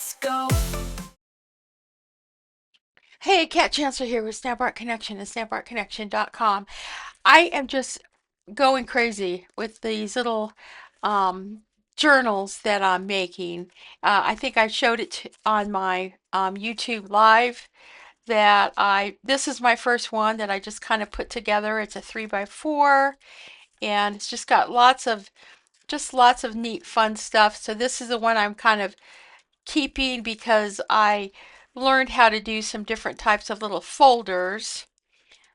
let's go. Hey, Kat Chancellor here with Snap Art Connection and snapartconnection.com. I am just going crazy with these little um, journals that I'm making. I think I showed it on my YouTube live this is my first one that I just kind of put together. It's a 3x4 and it's just got lots of neat fun stuff. So this is the one I'm kind of keeping because I learned how to do some different types of little folders.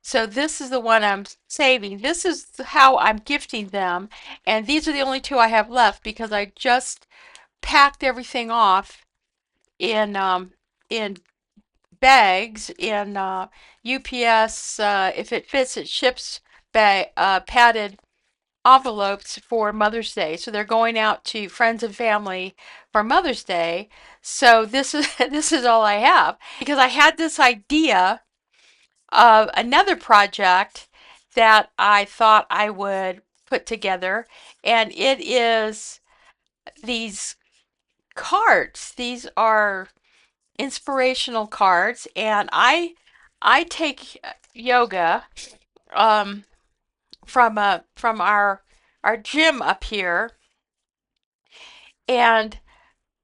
So this is the one I'm saving. This is how I'm gifting them. And these are the only two I have left because I just packed everything off in bags in UPS. If it fits, it ships padded envelopes for Mother's Day. So they're going out to friends and family for Mother's Day. So this is this is all I have because I had this idea of another project that I thought I would put together, and it is these cards. These are inspirational cards, and I take yoga um, from our gym up here, and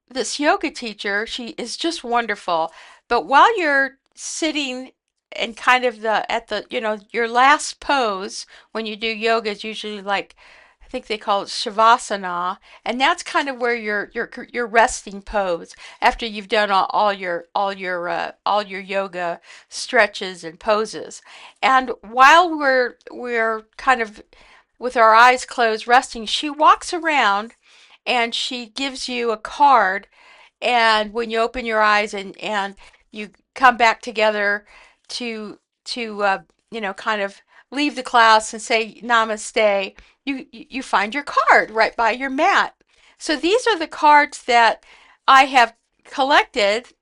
this yoga teacher, she is just wonderful. But while you're sitting and kind of the at the your last pose when you do yoga is usually like I think they call it shavasana, and that's kind of where your resting pose after you've done all your yoga stretches and poses. And while we're kind of with our eyes closed resting, she walks around and she gives you a card, and when you open your eyes and you come back together to kind of leave the class and say namaste, you find your card right by your mat. So these are the cards that I have collected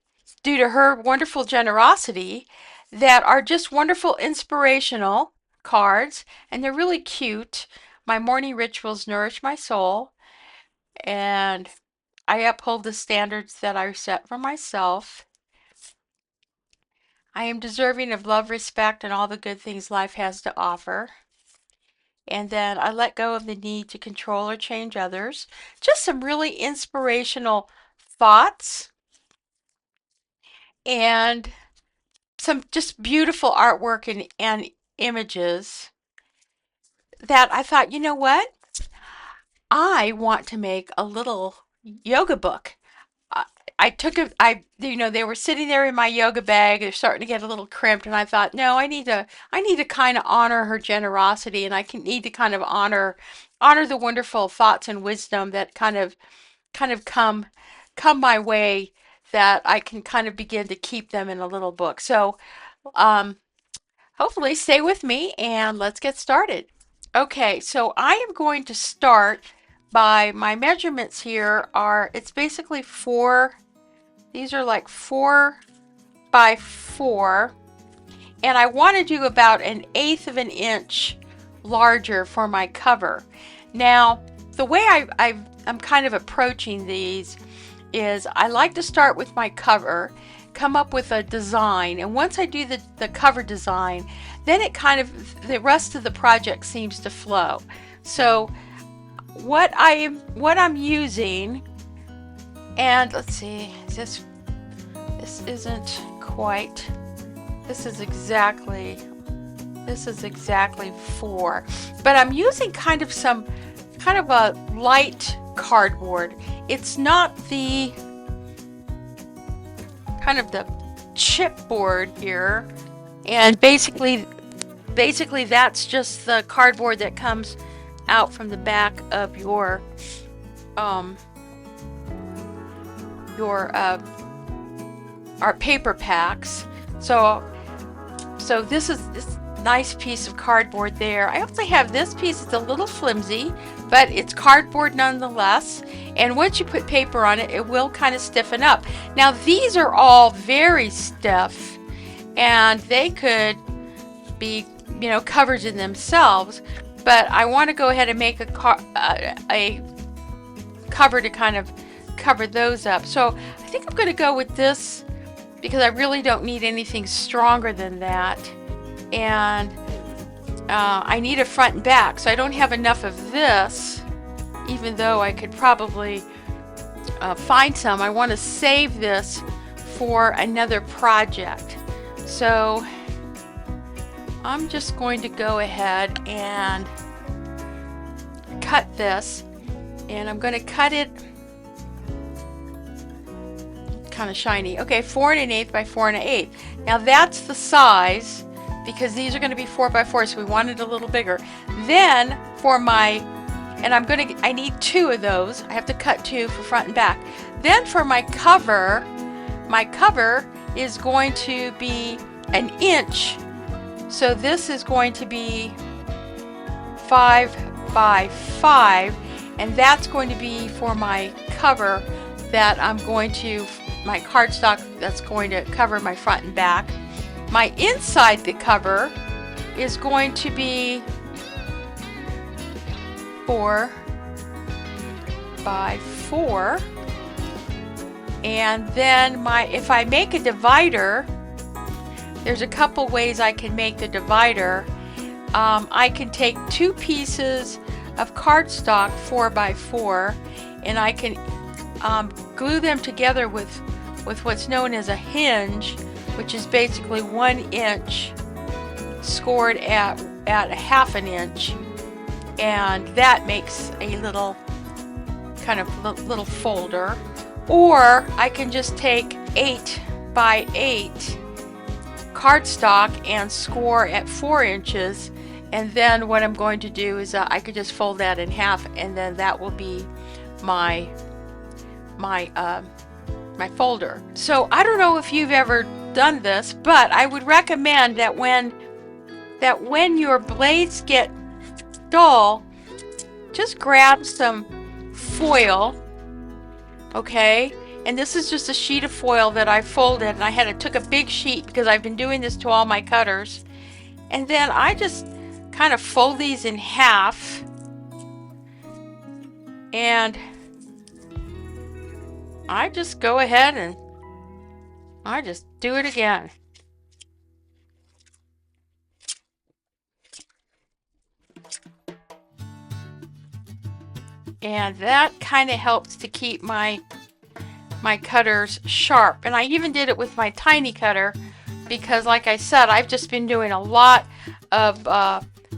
due to her wonderful generosity that are just wonderful inspirational cards, and they're really cute. My morning rituals nourish my soul, and I uphold the standards that I set for myself. I am deserving of love, respect, and all the good things life has to offer. And then I let go of the need to control or change others. Just some really inspirational thoughts and some just beautiful artwork and images that I thought, you know what? I want to make a little yoga book. I, I took a, they were sitting there in my yoga bag. They're starting to get a little crimped, and I thought, no, I need to kind of honor her generosity, and need to kind of honor the wonderful thoughts and wisdom that kind of come my way, that I can kind of begin to keep them in a little book. So, um, hopefully, stay with me and let's get started. Okay, so I am going to start by my measurements here are, it's basically these are like 4 by 4, and I want to do about 1/8 of an inch larger for my cover. Now, the way I'm kind of approaching these is I like to start with my cover, come up with a design, and once I do the cover design, then the rest of the project seems to flow. So what I'm using, and let's see, this isn't quite, this is exactly 4, but I'm using kind of a light cardboard. It's not the kind of the chipboard here, and basically that's just the cardboard that comes out from the back of um your our paper packs. So this is this nice piece of cardboard there. I also have this piece. It's a little flimsy, but it's cardboard nonetheless. And once you put paper on it, it will kind of stiffen up. Now these are all very stiff, and they could be, covers in themselves. But I want to go ahead and make a cover to kind of cover those up. So I think I'm going to go with this because I really don't need anything stronger than that. And I need a front and back, so I don't have enough of this, even though I could probably find some. I want to save this for another project. So I'm just going to go ahead and cut this, and I'm going to cut it kind of shiny. Okay, 4 1/8 by 4 1/8. Now that's the size because these are going to be 4 by 4, so we want it a little bigger. Then for my, and I need 2 of those. I have to cut 2 for front and back. Then for my cover is going to be 1 inch. So this is going to be 5 by 5, and that's going to be for my cover that I'm going to, my cardstock that's going to cover my front and back. My inside the cover is going to be 4 by 4, and then if I make a divider, there's a couple ways I can make the divider. I can take 2 pieces of cardstock 4 by 4, and I can glue them together with what's known as a hinge, which is basically 1 inch scored at 1/2 inch, and that makes a little kind of little folder. Or I can just take 8 by 8 cardstock and score at 4 inches, and then what I'm going to do is I could just fold that in half, and then that will be my folder. So I don't know if you've ever done this, but I would recommend that when your blades get dull, just grab some foil, okay? And this is just a sheet of foil that I folded, and I took a big sheet because I've been doing this to all my cutters. And then I just kind of fold these in half, and I just go ahead and I just do it again. And that kind of helps to keep my cutters sharp. And I even did it with my tiny cutter because, like I said, I've just been doing a lot of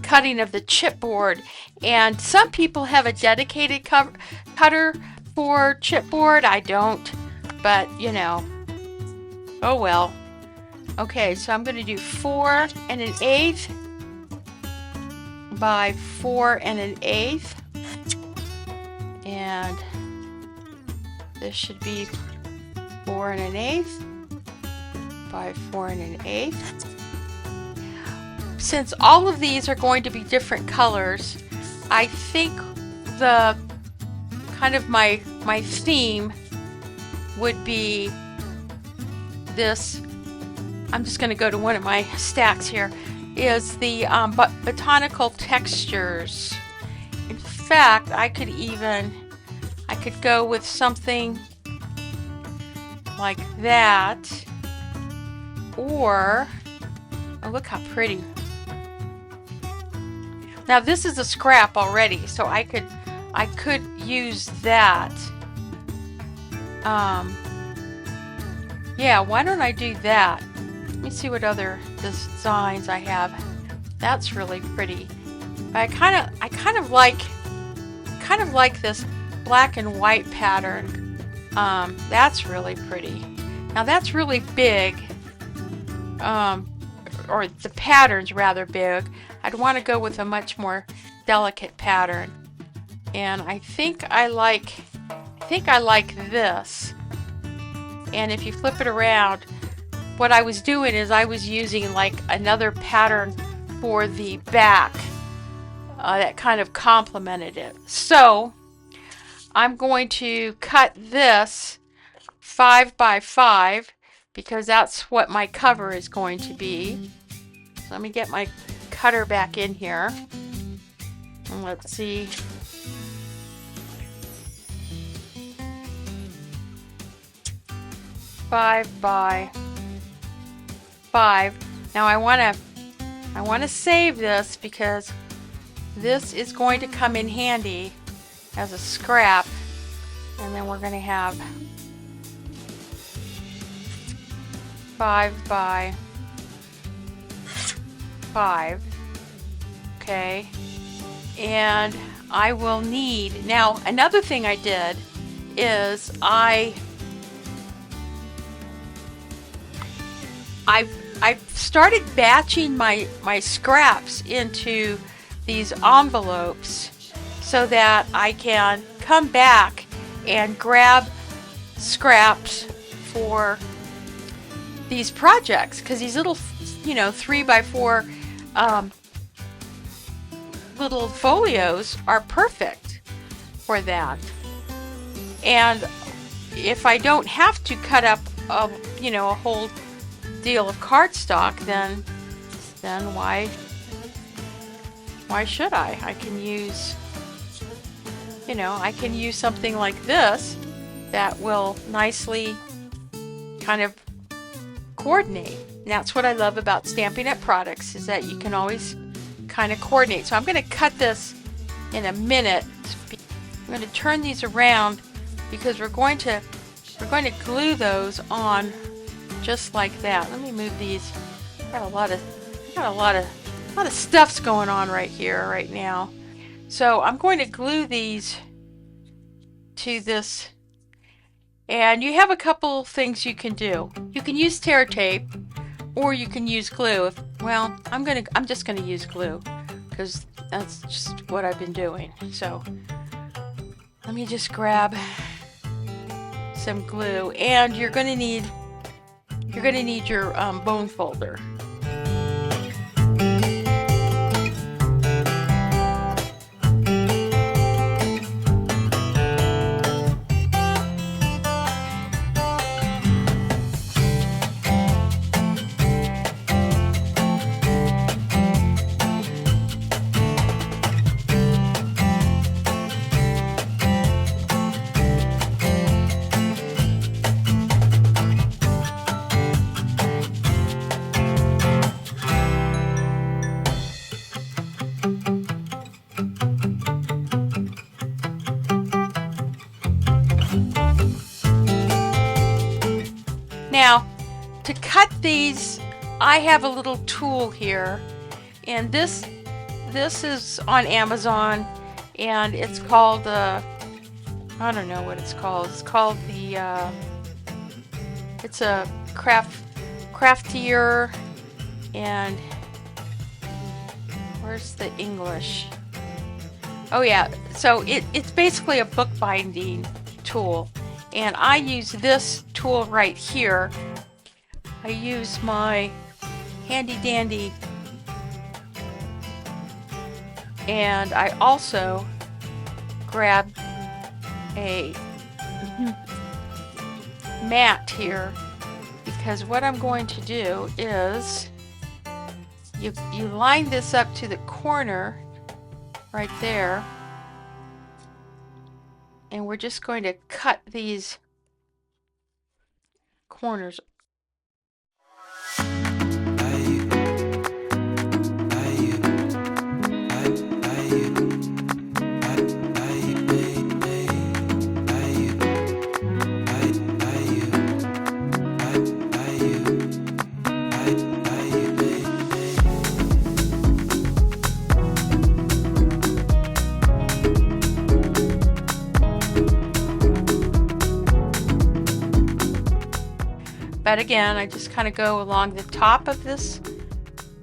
cutting of the chipboard. And some people have a dedicated cutter for chipboard. I don't, but you know, oh well. Okay, so I'm going to do 4 1/8 by 4 1/8, and this should be 4 1/8 by 4 1/8. Since all of these are going to be different colors, I think the kind of my theme would be this. I'm just going to go to one of my stacks here, is the Botanical Textures. In fact, I could go with something like that, or oh, look how pretty. Now this is a scrap already, so I could use that. Yeah, why don't I do that? Let me see what other designs I have. That's really pretty. But I kind of like this black and white pattern. That's really pretty. Now that's really big, or the pattern's rather big. I'd want to go with a much more delicate pattern, and I think I like this. And if you flip it around, what I was doing is I was using like another pattern for the back that kind of complemented it. So I'm going to cut this 5 by 5 because that's what my cover is going to be. So let me get my cutter back in here, and let's see. 5 by 5. Now I want to save this because this is going to come in handy as a scrap, and then we're going to have 5 by 5. Okay, and I will need, now another thing I did is I've started batching my scraps into these envelopes so that I can come back and grab scraps for these projects, because these little, 3 by 4 little folios are perfect for that. And if I don't have to cut up a whole deal of cardstock, then why should I? I can use something like this that will nicely kind of coordinate. And that's what I love about Stampin' Up! Products, is that you can always kind of coordinate. So I'm going to cut this in a minute. I'm going to turn these around because we're going to glue those on just like that. Let me move these. Got a lot of stuff's going on right here right now. So I'm going to glue these to this, and you have a couple things you can do. You can use tear tape, or you can use glue. Well, I'm just gonna use glue because that's just what I've been doing. So let me just grab some glue, and you're gonna need your bone folder. Now, to cut these, I have a little tool here, and this is on Amazon, and it's called I don't know what it's called. It's called the it's a craftier, and where's the English? Oh yeah, so it's basically a bookbinding tool. And I use this tool right here. I use my handy dandy, and I also grab a mat here, because what I'm going to do is you line this up to the corner right there, and we're just going to cut these corners. But again, I just kind of go along the top of this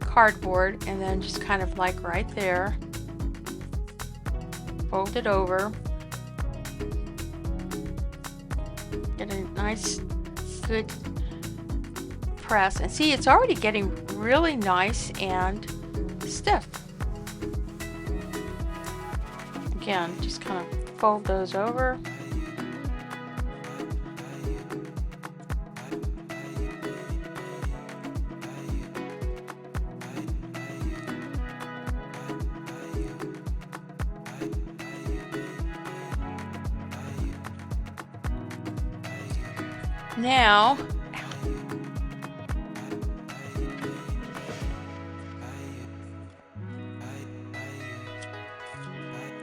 cardboard, and then just kind of like right there, fold it over, get a nice good press, and see, it's already getting really nice and stiff. Again, just kind of fold those over. Now,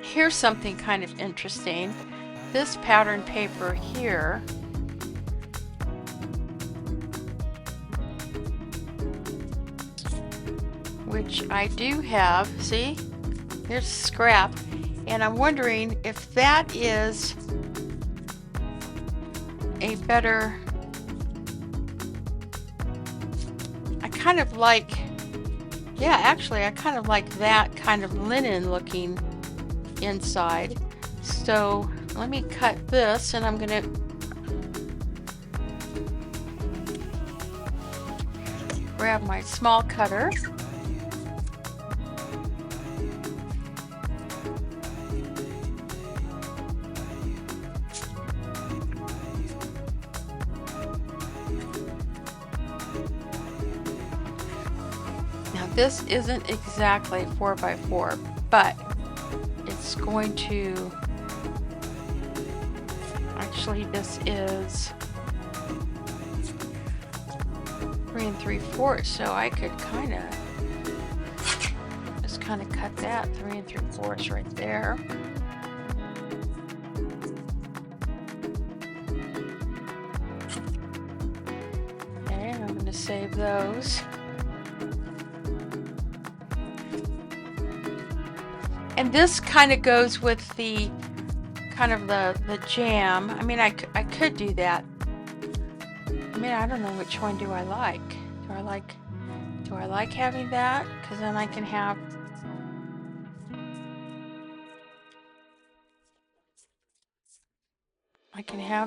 here's something kind of interesting. This pattern paper here, which I do have, see? Here's scrap, and I'm wondering if that is a better, I kind of like, yeah, actually I kind of like that kind of linen looking inside. So let me cut this, and I'm gonna grab my small cutter. Now this isn't exactly 4x4, but it's going to, actually this is 3 3/4, so I could kind of just kind of cut that 3 3/4 right there. Okay, I'm going to save those. And this kind of goes with the kind of the jam. I mean, I could do that. I mean, I don't know, which one do I like? Do I like having that? Because then I can have,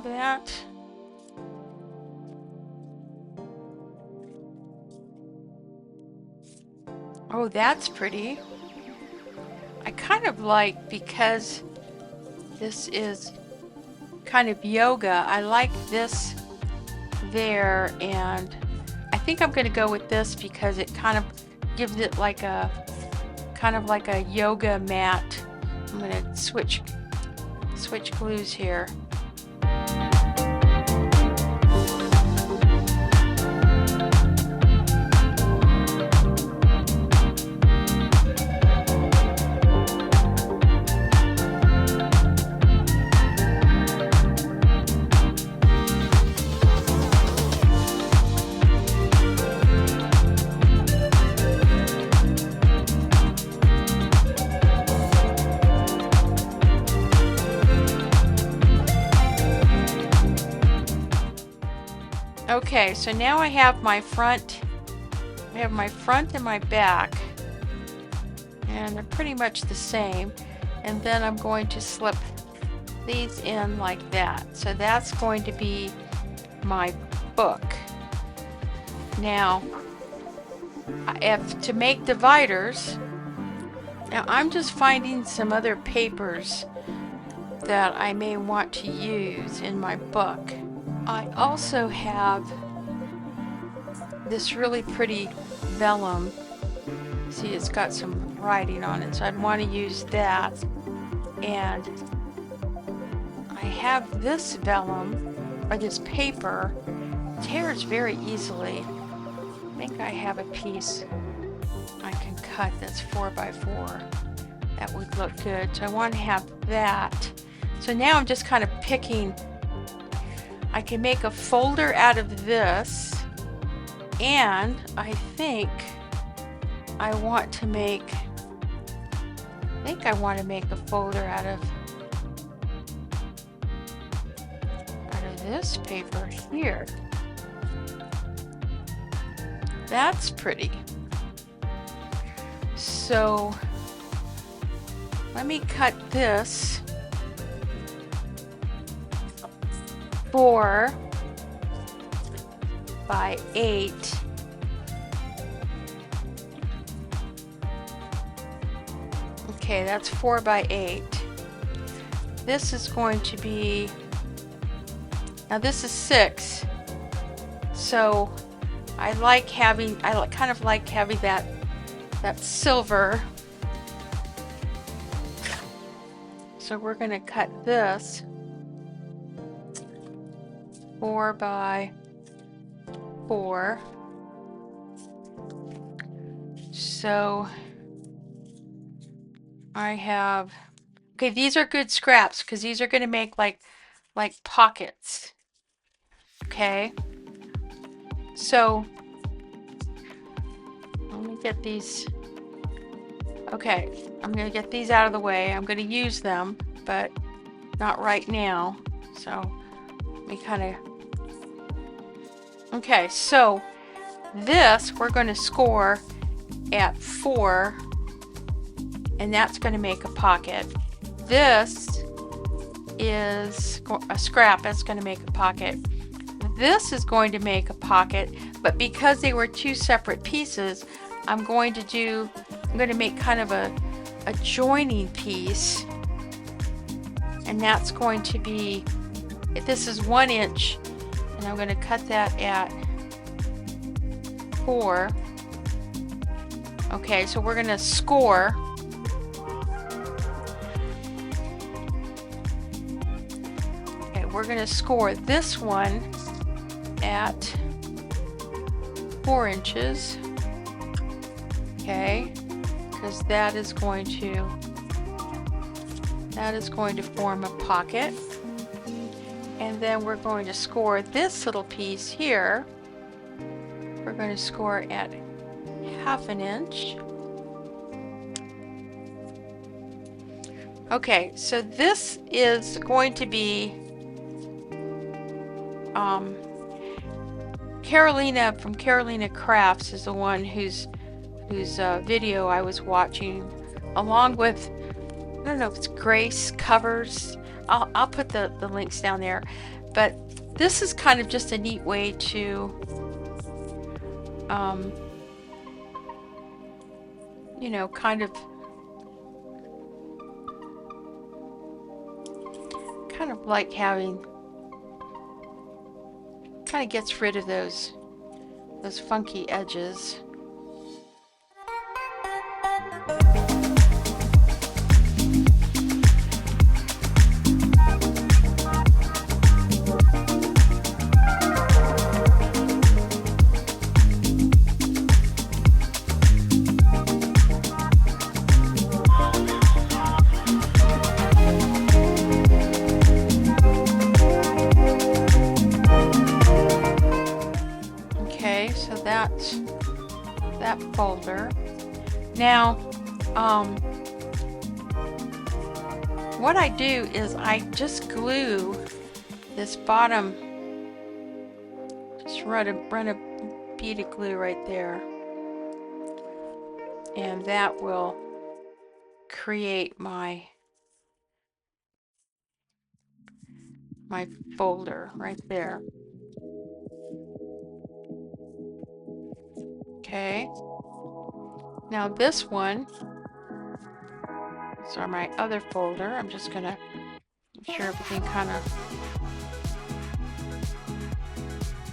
that. Oh, that's pretty. I kind of like, because this is kind of yoga, I like this there, and I think I'm going to go with this because it kind of gives it like a kind of like a yoga mat. I'm going to switch glues here. Okay, so now I have my front. I have my front and my back, and they're pretty much the same. And then I'm going to slip these in like that. So that's going to be my book. Now, if to make dividers, now I'm just finding some other papers that I may want to use in my book. I also have this really pretty vellum. See, it's got some writing on it, so I'd want to use that. And I have this vellum, or this paper, tears very easily. I think I have a piece I can cut that's 4x4. That would look good. So I want to have that. So now I'm just kind of picking. I can make a folder out of this, and I think I want to make a folder out of this paper here. That's pretty. So let me cut this 4 by 8. Okay, that's 4 by 8. This is going to be, now this is 6. So I kind of like having that silver. So we're going to cut this 4 by 4. So I have, okay, these are good scraps because these are going to make like pockets. Okay, so let me get these. Okay, I'm going to get these out of the way. I'm going to use them, but not right now. So let me kind of, okay, so this we're going to score at 4, and that's going to make a pocket. This is a scrap, that's going to make a pocket. This is going to make a pocket, but because they were two separate pieces, I'm going to make kind of a joining piece, and that's going to be, this is 1 inch, and I'm going to cut that at 4. Okay, so we're going to score. Okay, we're going to score this one at 4 inches. Okay, because that is going to form a pocket. And then we're going to score this little piece here. We're going to score at 1/2 inch. Okay, so this is going to be Carolina from Carolina Crafts is the one whose video I was watching, along with, I don't know if it's Grace Covers. I'll put the links down there, but this is kind of just a neat way to you know, kind of like having, kind of gets rid of those funky edges. So that's that folder. Now, what I do is I just glue this bottom, just run a bead of glue right there, and that will create my folder right there. Okay, now this one, these are my other folder. I'm just gonna make sure everything kind of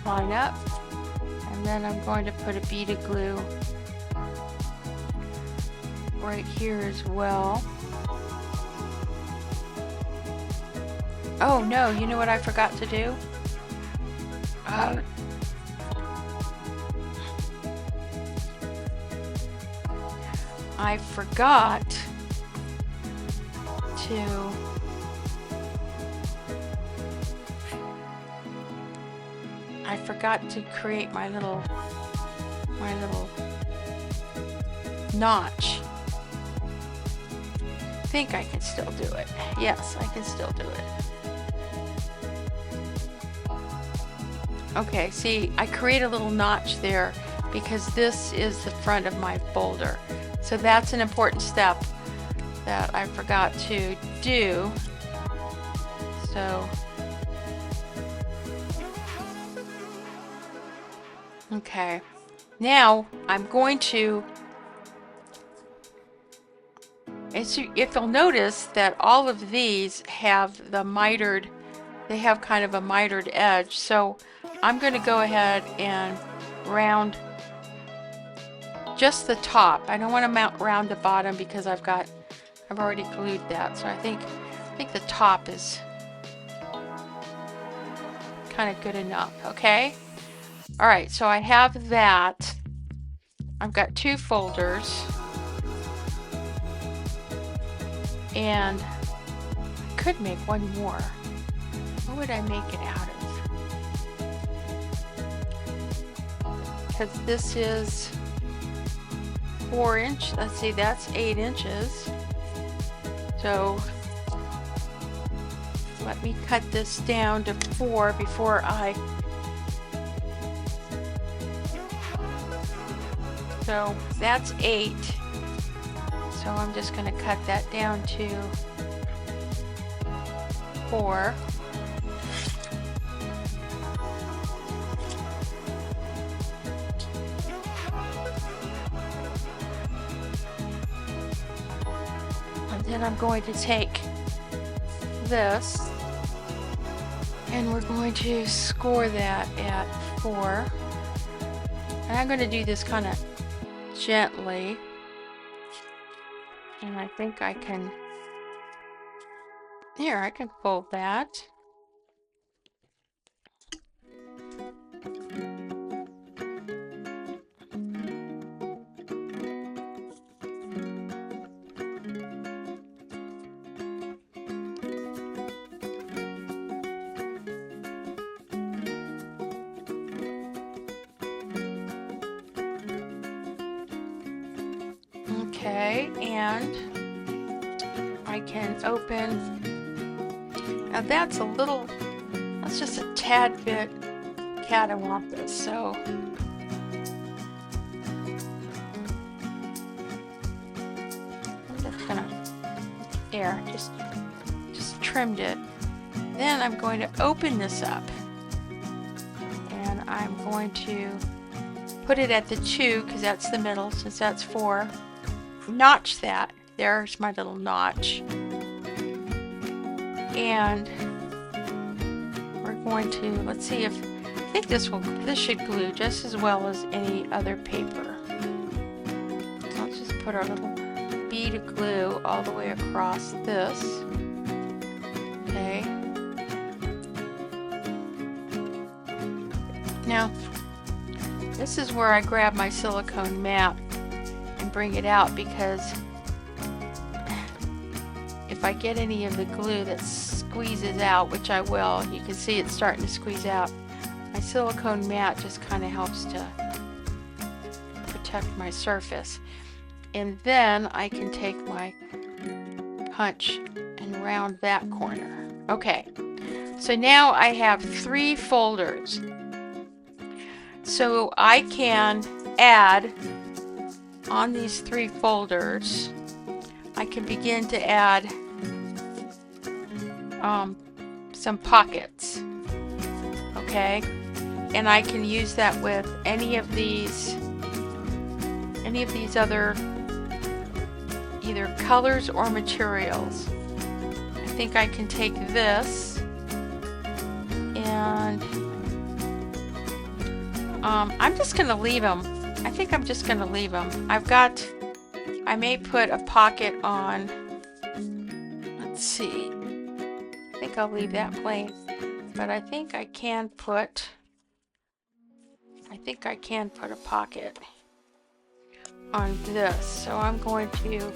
line up, and then I'm going to put a bead of glue right here as well. Oh no, you know what I forgot to do? I forgot to create my little notch. I think I can still do it. Yes, I can still do it. Okay, see, I create a little notch there because this is the front of my folder. So that's an important step that I forgot to do. So, okay, now I'm going to, if you'll notice that all of these have the mitered, they have kind of a mitered edge. So I'm going to go ahead and round just the top. I don't want to round the bottom because I've already glued that. So I think the top is kind of good enough, okay? All right, so I have that. I've got 2 folders. And I could make one more. What would I make it out of? Because this is 4 inch. Let's see, that's 8 inches. So let me cut this down to 4 before I. So that's 8. So I'm just going to cut that down to 4. And then I'm going to take this and we're going to score that at 4. And I'm going to do this kind of gently. And I think I can, here, I can fold that. Okay, and I can open, now that's a little, that's just a tad bit, Cat, I want this, so I'm just gonna, there, just trimmed it. Then I'm going to open this up, and I'm going to put it at the 2, because that's the middle, since that's 4. Notch that. There's my little notch. And we're going to, let's see if, I think this should glue just as well as any other paper. So let's just put our little bead of glue all the way across this. Okay. Now, this is where I grab my silicone mat and bring it out, because if I get any of the glue that squeezes out, which I will, you can see it's starting to squeeze out, my silicone mat just kind of helps to protect my surface. And then I can take my punch and round that corner. Okay, so now I have 3 folders. So I can add on these 3 folders, I can begin to add some pockets, okay, and I can use that with any of these other either colors or materials. I think I can take this and I'm just gonna leave them. I think I'm just gonna leave them. I may put a pocket on, let's see, I think I'll leave that plain, but I think I can put a pocket on this. So I'm going to,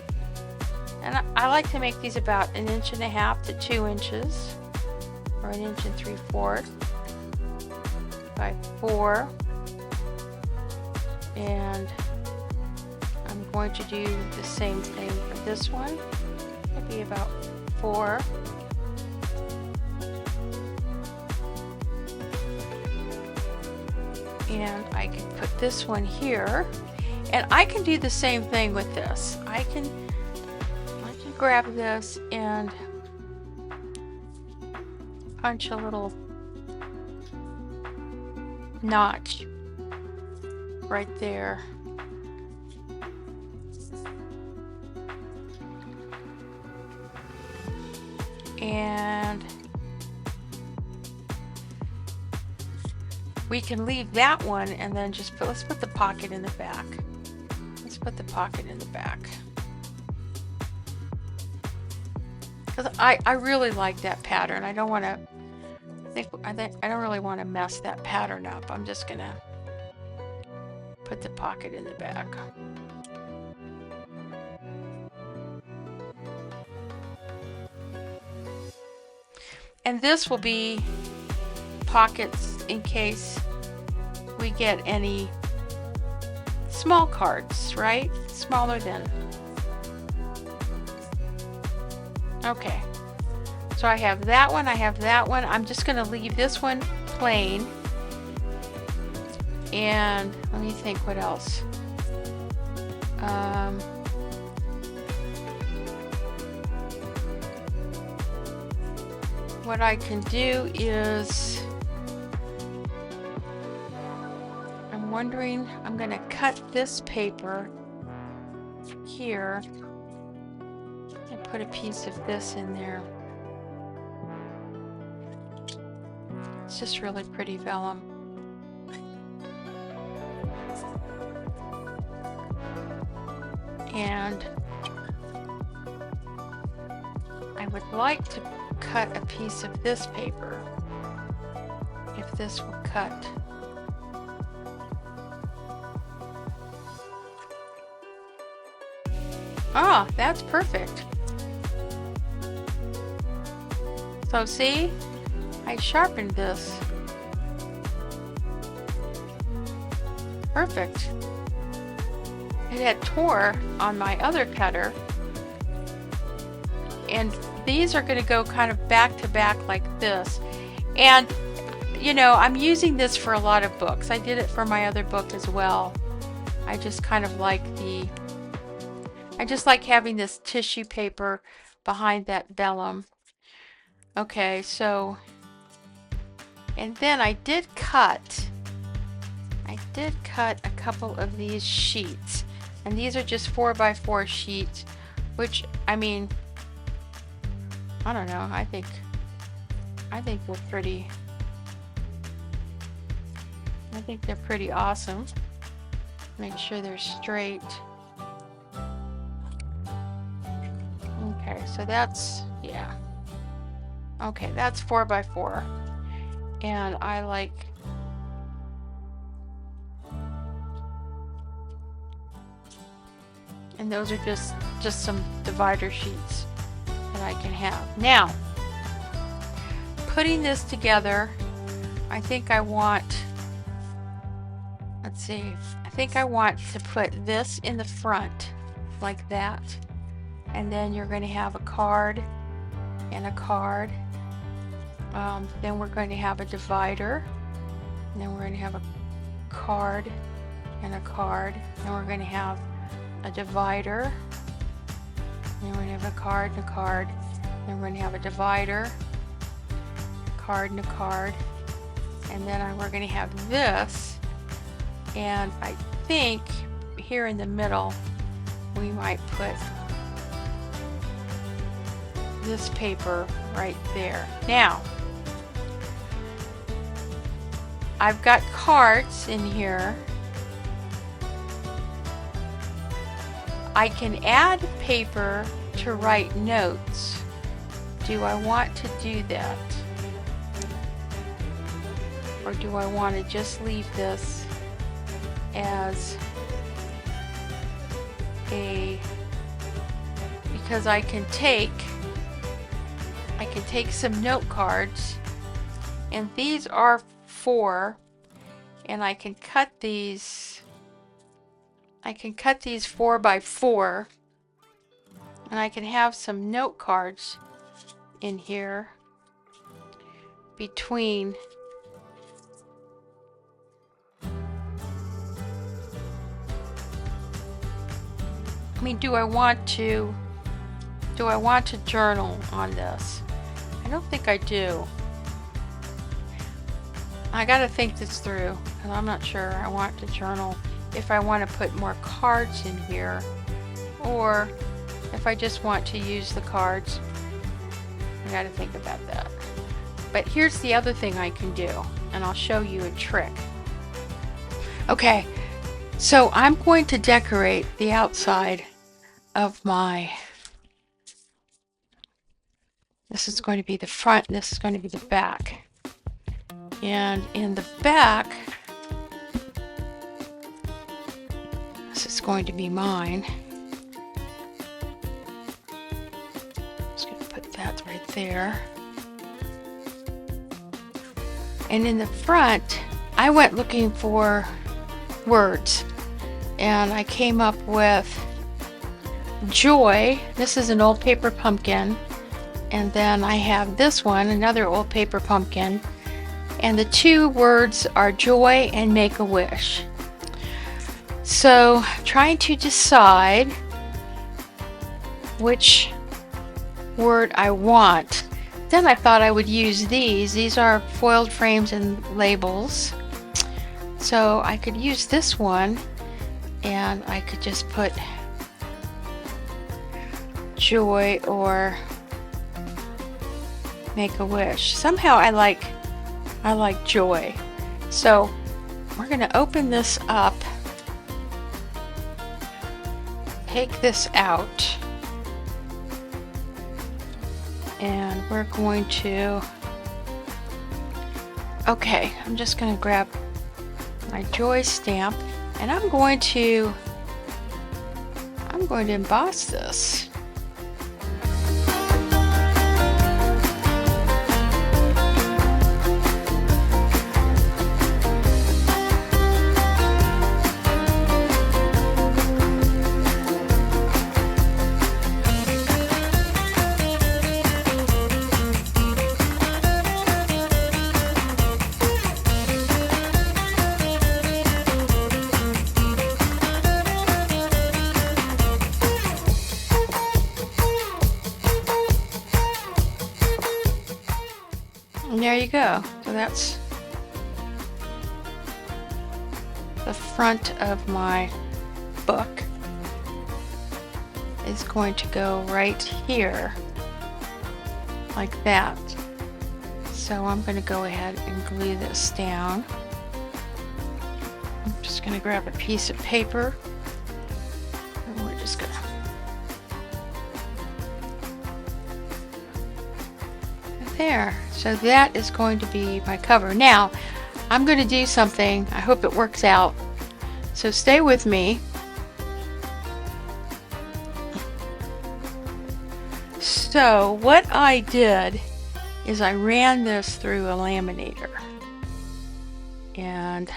and I like to make these about 1.5 to 2 inches, or 1 3/4 by 4. And I'm going to do the same thing for this one, maybe about 4. And I can put this one here, and I can do the same thing with this. I can grab this and punch a little notch right there. And we can leave that one and then just let's put the pocket in the back. Let's put the pocket in the back. Because I really like that pattern. I don't want to I don't really want to mess that pattern up. I'm just gonna put the pocket in the back. And this will be pockets in case we get any small cards, right? Smaller than. Okay. So I have that one, I have that one. I'm just going to leave this one plain. And let me think what else. What I can do is, I'm wondering, I'm going to cut this paper here and put a piece of this in there. It's just really pretty vellum. And I would like to cut a piece of this paper, if this will cut. Ah, that's perfect. So see, I sharpened this. Perfect. It had tore on my other cutter, and these are going to go kind of back to back like this. And you know, I'm using this for a lot of books. I did it for my other book as well. I just kind of like I just like having this tissue paper behind that vellum. Okay, so, and then I did cut a couple of these sheets, and these are just 4x4 sheets, which, I mean, I don't know, I think they're pretty, I think they're pretty awesome. Make sure they're straight. Okay, so that's, yeah. Okay, that's 4x4. And I like, and those are just some divider sheets that I can have. Now, putting this together, I think I want, let's see, I think I want to put this in the front like that, and then you're going to have a card and a card. Then we're going to have a divider, and then we're going to have a card and a card, and we're going to have a divider, and then we're going to have a card and a card, and then we're going to have a divider, card and a card, and then we're going to have this, and I think here in the middle we might put this paper right there. Now, I've got cards in here. I can add paper to write notes. Do I want to do that? Or do I want to just leave this as a, because I can take some note cards, and these are 4, and I can cut these 4x4, and I can have some note cards in here between. I mean, do I want to journal on this? I don't think I do. I gotta think this through, because I'm not sure I want to journal, if I want to put more cards in here, or if I just want to use the cards. I gotta think about that. But here's the other thing I can do, and I'll show you a trick. Okay, so I'm going to decorate the outside of my, this is going to be the front, this is going to be the back. And in the back, this is going to be mine. Just going to put that right there. And in the front, I went looking for words, and I came up with joy. This is an old paper pumpkin, and then I have this one, another old paper pumpkin, and the two words are joy and make a wish. So trying to decide which word I want. Then I thought I would use these. These are foiled frames and labels. So I could use this one, and I could just put joy or make a wish. Somehow I like joy. So we're going to open this up, take this out, and we're going to, okay, I'm just going to grab my joy stamp, and I'm going to emboss this. And there you go. So that's the front of my book. Is going to go right here, like that. So I'm going to go ahead and glue this down. I'm just going to grab a piece of paper, and we're just going to there. So that is going to be my cover. Now I'm going to do something. I hope it works out. So stay with me. So what I did is I ran this through a laminator, and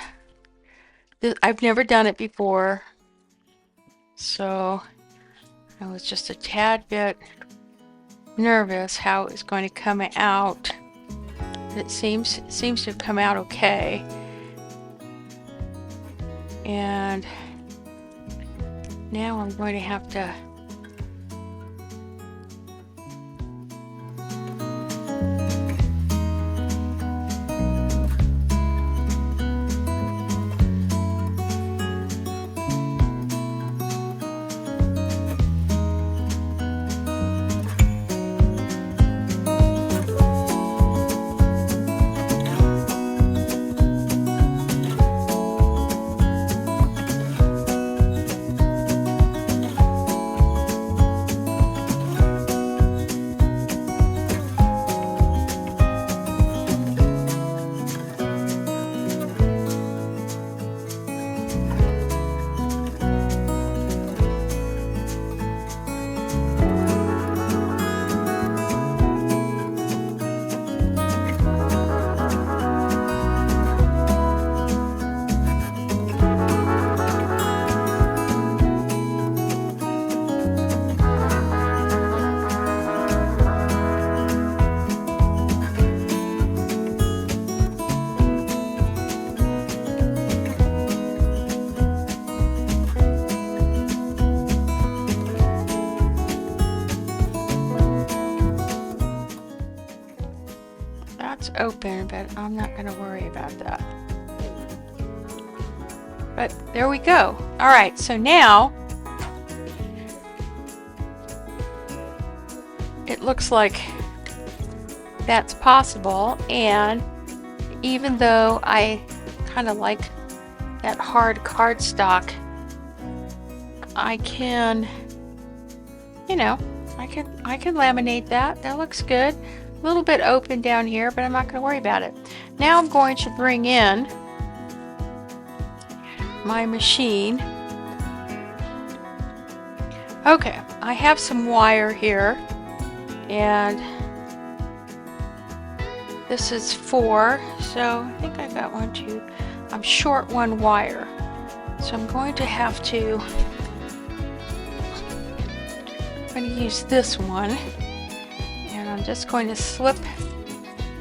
I've never done it before, so I was just a tad bit nervous how it's going to come out. It seems to have come out okay. And now I'm going to have to open, but I'm not going to worry about that. But there we go. All right, so now it looks like that's possible, and even though I kind of like that hard cardstock, I can, you know, I can laminate that. That looks good. A little bit open down here, but I'm not going to worry about it. Now I'm going to bring in my machine. Okay, I have some wire here, and this is 4, so I think I got 1, 2. I'm short 1 wire, so I'm going to have to. I'm going to use this one, and I'm just going to slip.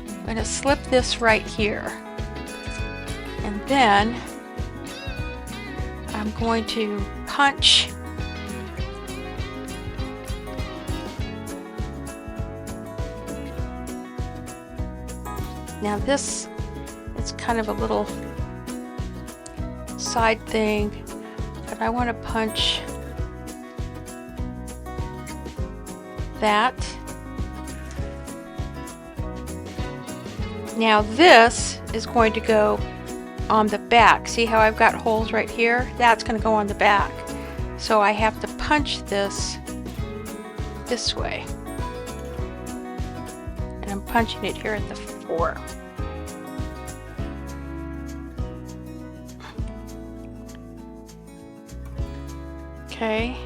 I'm going to slip this right here, and then I'm going to punch. Now this is kind of a little side thing, but I want to punch that. Now this is going to go on the back. See how I've got holes right here? That's going to go on the back. So I have to punch this way. And I'm punching it here at the 4. Okay,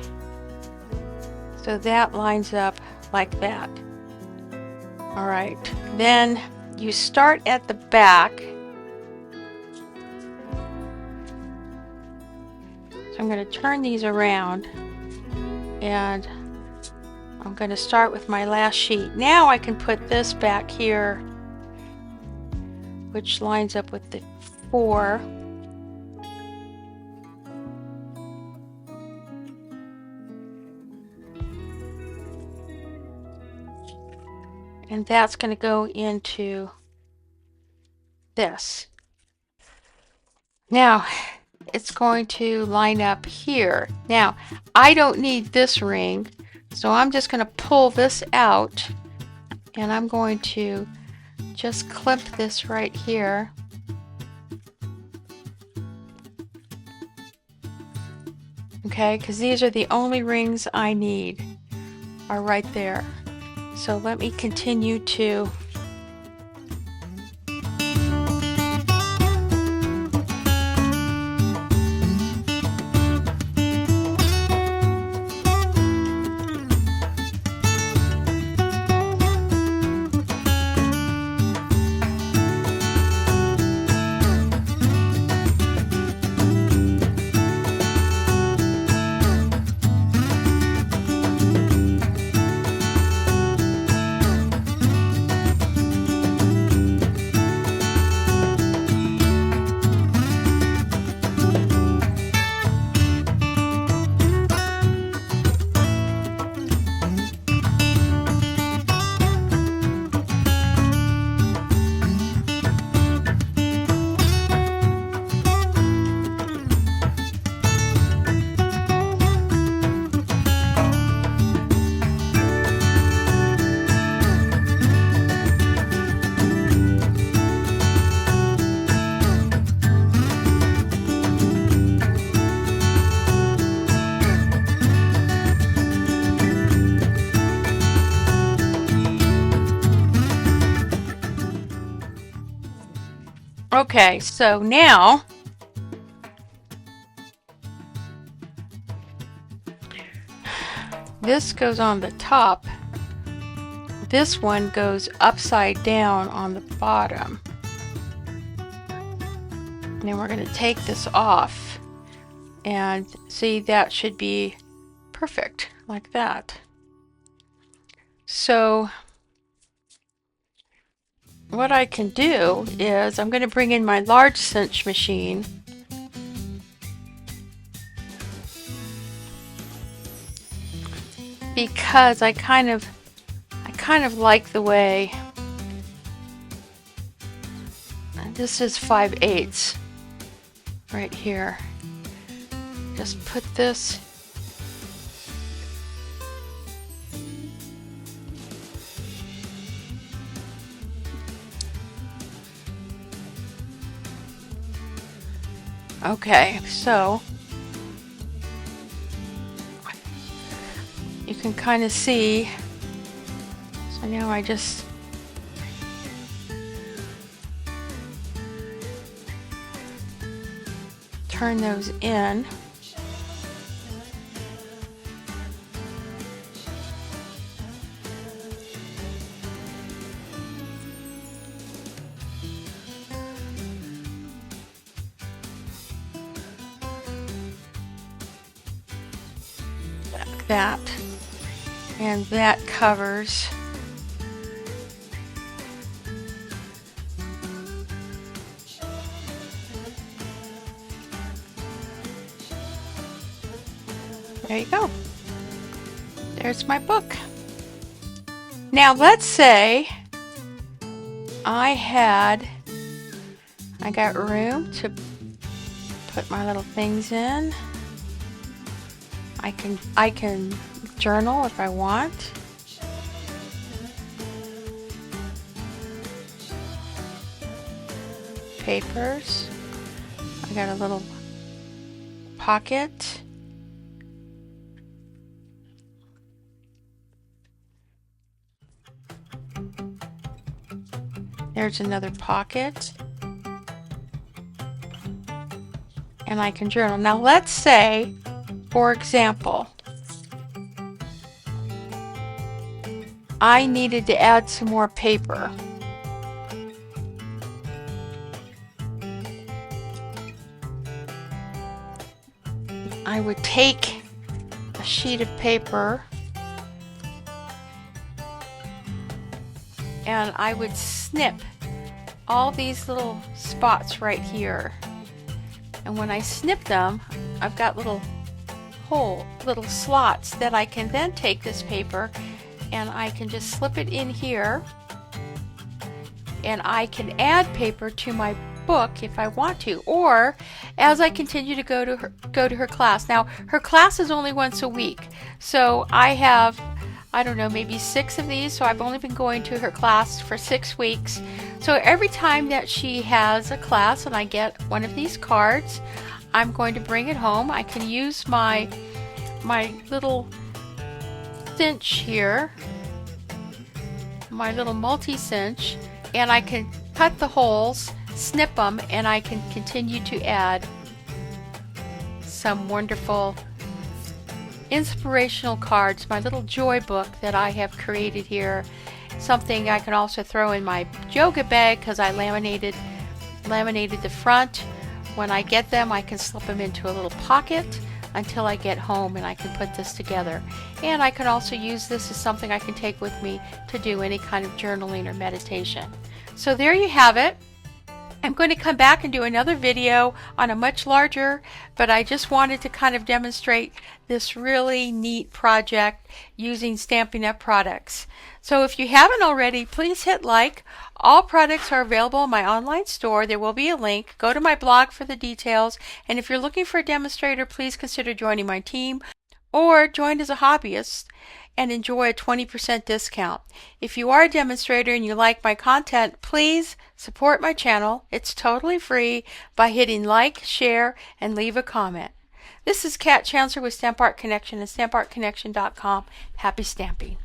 so that lines up like that. All right, then you start at the back. So I'm going to turn these around, and I'm going to start with my last sheet. Now I can put this back here, which lines up with the 4. And that's going to go into this. Now, it's going to line up here. Now, I don't need this ring, so I'm just going to pull this out, and I'm going to just clip this right here. Okay, because these are the only rings I need, are right there. So let me continue to okay, so now this goes on the top. This one goes upside down on the bottom. And then we're going to take this off, and see, that should be perfect like that. So what I can do is I'm going to bring in my large cinch machine, because I kind of like the way this is 5/8 right here. Just put this okay, so you can kind of see. So now I just turn those in. Like that. And that covers there you go. There's my book. Now let's say I got room to put my little things in. I can journal if I want. Papers. I got a little pocket. There's another pocket. And I can journal. Now let's say, for example, I needed to add some more paper. I would take a sheet of paper and I would snip all these little spots right here. And when I snip them, I've got little slots that I can then take this paper and I can just slip it in here, and I can add paper to my book if I want to, or as I continue to go to her class. Now her class is only once a week, so I have, I don't know, maybe 6 of these, so I've only been going to her class for 6 weeks. So every time that she has a class and I get one of these cards, I'm going to bring it home. I can use my little cinch here, my little multi cinch, and I can cut the holes, snip them, and I can continue to add some wonderful inspirational cards, my little joy book that I have created here. Something I can also throw in my yoga bag because I laminated the front. When I get them, I can slip them into a little pocket until I get home and I can put this together. And I can also use this as something I can take with me to do any kind of journaling or meditation. So there you have it. I'm going to come back and do another video on a much larger, but I just wanted to kind of demonstrate this really neat project using Stampin' Up! Products. So if you haven't already, please hit like. All products are available in my online store. There will be a link. Go to my blog for the details. And if you're looking for a demonstrator, please consider joining my team or join as a hobbyist and enjoy a 20% discount. If you are a demonstrator and you like my content, please support my channel. It's totally free by hitting like, share, and leave a comment. This is Kat Chancellor with Stamp Art Connection and stampartconnection.com. Happy stamping.